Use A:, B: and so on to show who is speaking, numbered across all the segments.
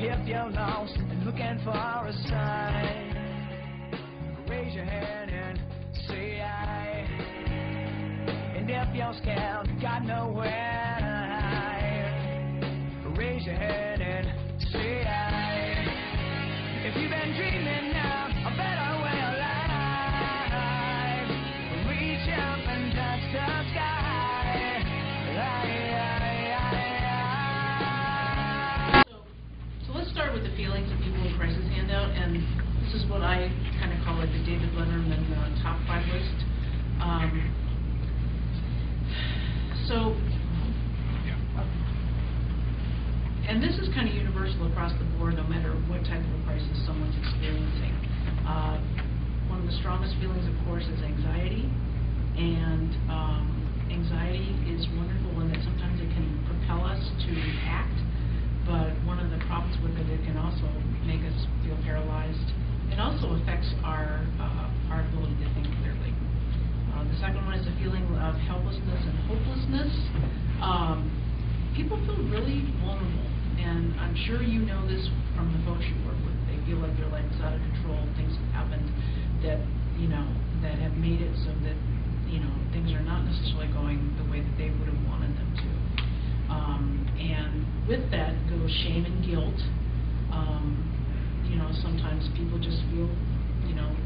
A: If you're lost and looking for a sign, raise your hand and say I. And if you're scared, got nowhere to hide, raise your hand and say I. If you've been dreaming now a better way of life, reach up and touch the sky.
B: Let's start with the feelings of people in crisis handout, and this is what I kind of call it the David Letterman top 5 list. And this is kind of universal across the board, no matter what type of a crisis someone's experiencing. One of the strongest feelings, of course, is anxiety, and anxiety is wonderful in that sometimes it can propel us to act. But one of the problems with it, it can also make us feel paralyzed. It also affects our ability to think clearly. The second one is a feeling of helplessness and hopelessness. People feel really vulnerable, and I'm sure you know this from the folks you work with. They feel like their life is out of control. Things have happened that that have made it so that things are not necessarily going the way that they would have wanted them to. And with that goes shame and guilt. Sometimes people just feel,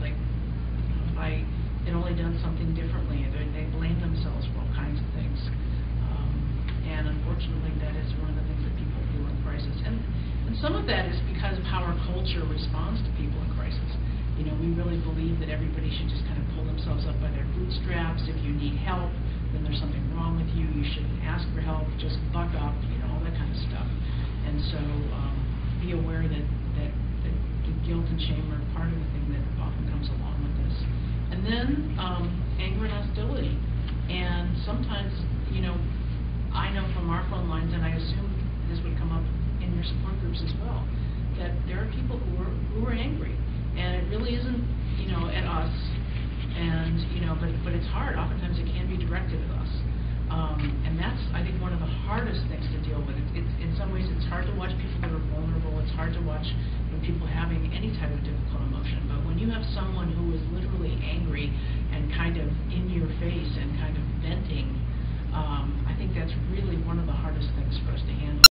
B: like if I had only done something differently, they blame themselves for all kinds of things. And unfortunately, that is one of the things that people feel in crisis. And some of that is because of how our culture responds to people in crisis. We really believe that everybody should just kind of pull themselves up by their bootstraps. If you need help, then there's something wrong with you. You shouldn't ask for help. Just buck up, all that kind of stuff. And so be aware that the guilt and shame are part of the thing that often comes along with this. And then anger and hostility. And sometimes, I know from our phone lines, and I assume this would come up in your support groups as well, that there are people who are angry. And it really isn't, at us. And, but it's hard. Oftentimes it can be directed at us. And that's, I think, one of the hardest things to deal with. In some ways, it's hard to watch people that are vulnerable. It's hard to watch people having any type of difficult emotion. But when you have someone who is literally angry and kind of in your face and kind of venting, I think that's really one of the hardest things for us to handle.